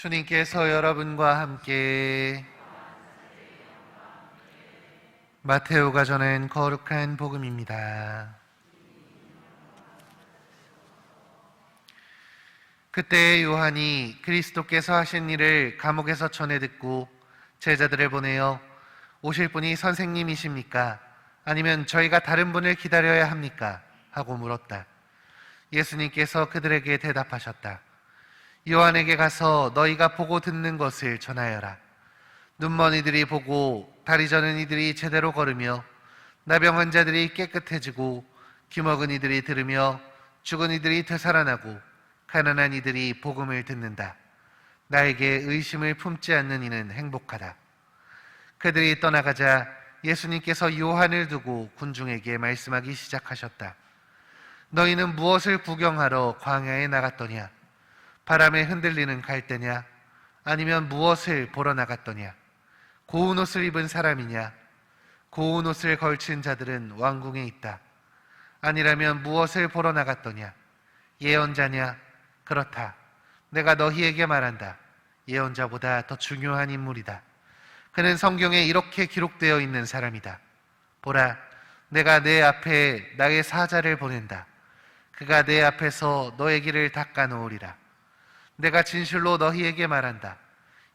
주님께서 여러분과 함께 마테오가 전한 거룩한 복음입니다. 그때 요한이 그리스도께서 하신 일을 감옥에서 전해 듣고 제자들을 보내어 오실 분이 선생님이십니까? 아니면 저희가 다른 분을 기다려야 합니까? 하고 물었다. 예수님께서 그들에게 대답하셨다. 요한에게 가서 너희가 보고 듣는 것을 전하여라. 눈먼 이들이 보고 다리 저는 이들이 제대로 걸으며 나병 환자들이 깨끗해지고 귀먹은 이들이 들으며 죽은 이들이 되살아나고 가난한 이들이 복음을 듣는다. 나에게 의심을 품지 않는 이는 행복하다. 그들이 떠나가자 예수님께서 요한을 두고 군중에게 말씀하기 시작하셨다. 너희는 무엇을 구경하러 광야에 나갔더냐? 바람에 흔들리는 갈대냐? 아니면 무엇을 보러 나갔더냐? 고운 옷을 입은 사람이냐? 고운 옷을 걸친 자들은 왕궁에 있다. 아니라면 무엇을 보러 나갔더냐? 예언자냐? 그렇다. 내가 너희에게 말한다. 예언자보다 더 중요한 인물이다. 그는 성경에 이렇게 기록되어 있는 사람이다. 보라, 내가 내 앞에 나의 사자를 보낸다. 그가 내 앞에서 너의 길을 닦아 놓으리라. 내가 진실로 너희에게 말한다.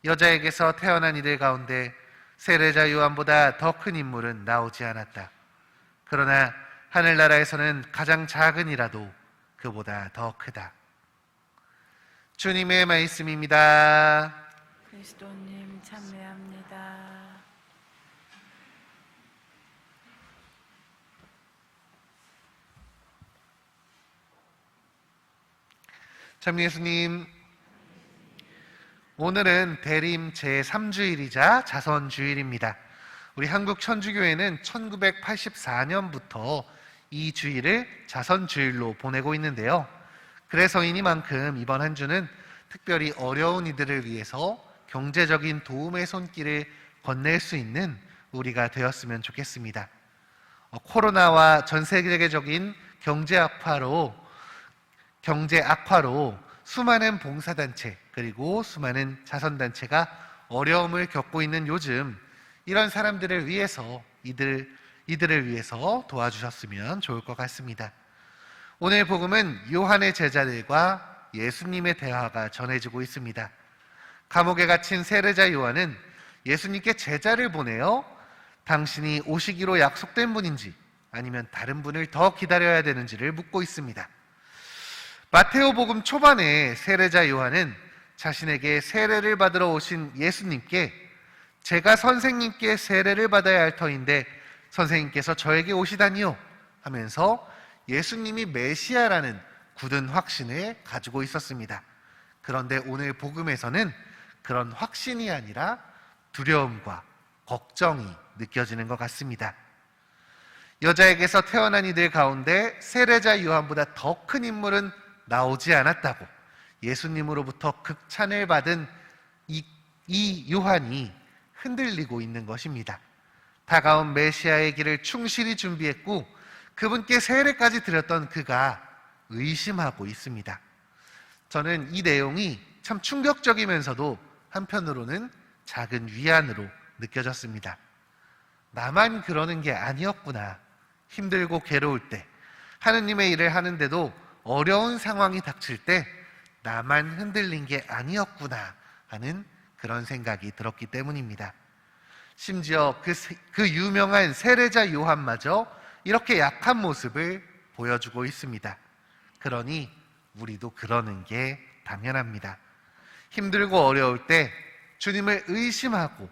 여자에게서 태어난 이들 가운데 세례자 요한보다 더 큰 인물은 나오지 않았다. 그러나 하늘나라에서는 가장 작은 이라도 그보다 더 크다. 주님의 말씀입니다. 그리스도님 참배합니다. 참 예수님, 오늘은 대림 제3주일이자 자선주일입니다. 우리 한국 천주교회는 1984년부터 이 주일을 자선주일로 보내고 있는데요. 그래서이니만큼 이번 한 주는 특별히 어려운 이들을 위해서 경제적인 도움의 손길을 건넬 수 있는 우리가 되었으면 좋겠습니다. 코로나와 전 세계적인 경제 악화로 수많은 봉사단체 그리고 수많은 자선단체가 어려움을 겪고 있는 요즘, 이런 사람들을 위해서 이들을 위해서 도와주셨으면 좋을 것 같습니다. 오늘 복음은 요한의 제자들과 예수님의 대화가 전해지고 있습니다. 감옥에 갇힌 세례자 요한은 예수님께 제자를 보내어 당신이 오시기로 약속된 분인지 아니면 다른 분을 더 기다려야 되는지를 묻고 있습니다. 마테오 복음 초반에 세례자 요한은 자신에게 세례를 받으러 오신 예수님께 제가 선생님께 세례를 받아야 할 터인데 선생님께서 저에게 오시다니요 하면서 예수님이 메시아라는 굳은 확신을 가지고 있었습니다. 그런데 오늘 복음에서는 그런 확신이 아니라 두려움과 걱정이 느껴지는 것 같습니다. 여자에게서 태어난 이들 가운데 세례자 요한보다 더 큰 인물은 나오지 않았다고 예수님으로부터 극찬을 받은 이 요한이 흔들리고 있는 것입니다. 다가온 메시아의 길을 충실히 준비했고 그분께 세례까지 드렸던 그가 의심하고 있습니다. 저는 이 내용이 참 충격적이면서도 한편으로는 작은 위안으로 느껴졌습니다. 나만 그러는 게 아니었구나. 힘들고 괴로울 때, 하느님의 일을 하는데도 어려운 상황이 닥칠 때 나만 흔들린 게 아니었구나 하는 그런 생각이 들었기 때문입니다. 심지어 그 유명한 세례자 요한마저 이렇게 약한 모습을 보여주고 있습니다. 그러니 우리도 그러는 게 당연합니다. 힘들고 어려울 때 주님을 의심하고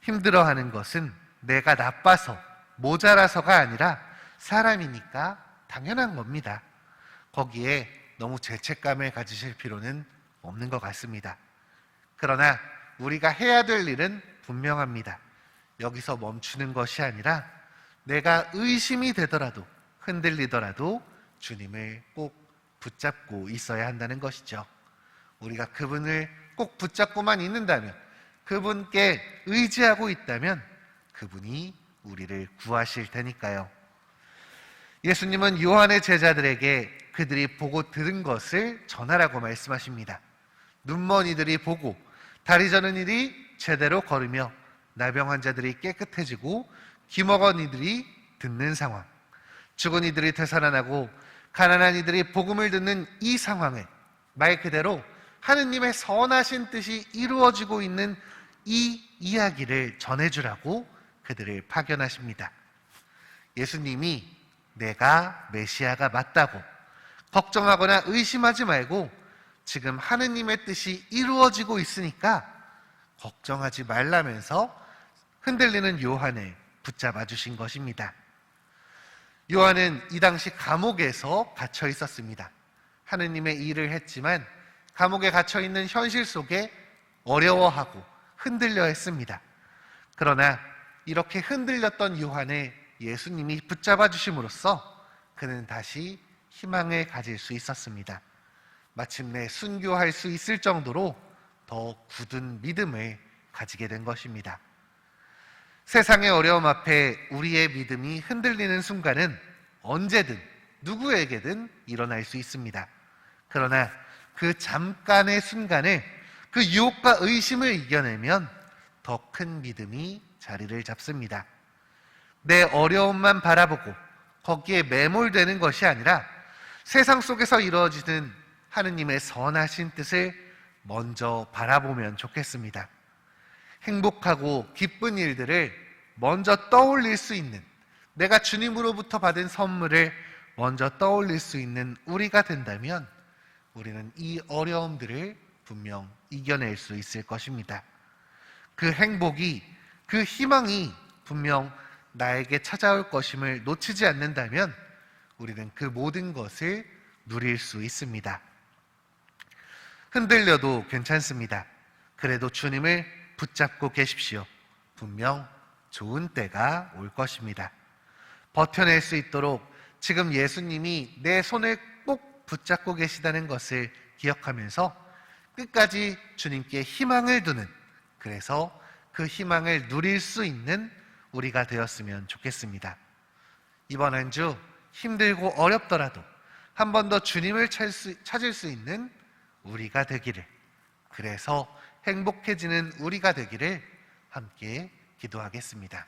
힘들어하는 것은 내가 나빠서 모자라서가 아니라 사람이니까 당연한 겁니다. 거기에 너무 죄책감을 가지실 필요는 없는 것 같습니다. 그러나 우리가 해야 될 일은 분명합니다. 여기서 멈추는 것이 아니라 내가 의심이 되더라도 흔들리더라도 주님을 꼭 붙잡고 있어야 한다는 것이죠. 우리가 그분을 꼭 붙잡고만 있는다면, 그분께 의지하고 있다면 그분이 우리를 구하실 테니까요. 예수님은 요한의 제자들에게 그들이 보고 들은 것을 전하라고 말씀하십니다. 눈먼 이들이 보고 다리 저는 이들이 제대로 걸으며 나병 환자들이 깨끗해지고 귀먹은 이들이 듣는 상황, 죽은 이들이 되살아나고 가난한 이들이 복음을 듣는 이 상황에 말 그대로 하느님의 선하신 뜻이 이루어지고 있는 이 이야기를 전해주라고 그들을 파견하십니다. 예수님이 내가 메시아가 맞다고 걱정하거나 의심하지 말고 지금 하느님의 뜻이 이루어지고 있으니까 걱정하지 말라면서 흔들리는 요한을 붙잡아 주신 것입니다. 요한은 이 당시 감옥에서 갇혀 있었습니다. 하느님의 일을 했지만 감옥에 갇혀 있는 현실 속에 어려워하고 흔들려 했습니다. 그러나 이렇게 흔들렸던 요한을 예수님이 붙잡아 주심으로써 그는 다시 희망을 가질 수 있었습니다. 마침내 순교할 수 있을 정도로 더 굳은 믿음을 가지게 된 것입니다. 세상의 어려움 앞에 우리의 믿음이 흔들리는 순간은 언제든 누구에게든 일어날 수 있습니다. 그러나 그 잠깐의 순간을 그 유혹과 의심을 이겨내면 더 큰 믿음이 자리를 잡습니다. 내 어려움만 바라보고 거기에 매몰되는 것이 아니라 세상 속에서 이루어지는 하느님의 선하신 뜻을 먼저 바라보면 좋겠습니다. 행복하고 기쁜 일들을 먼저 떠올릴 수 있는, 내가 주님으로부터 받은 선물을 먼저 떠올릴 수 있는 우리가 된다면 우리는 이 어려움들을 분명 이겨낼 수 있을 것입니다. 그 행복이, 그 희망이 분명 나에게 찾아올 것임을 놓치지 않는다면 우리는 그 모든 것을 누릴 수 있습니다. 흔들려도 괜찮습니다. 그래도 주님을 붙잡고 계십시오. 분명 좋은 때가 올 것입니다. 버텨낼 수 있도록 지금 예수님이 내 손을 꼭 붙잡고 계시다는 것을 기억하면서 끝까지 주님께 희망을 두는, 그래서 그 희망을 누릴 수 있는 우리가 되었으면 좋겠습니다. 이번 한 주 힘들고 어렵더라도 한 번 더 주님을 찾을 수 있는 우리가 되기를, 그래서 행복해지는 우리가 되기를 함께 기도하겠습니다.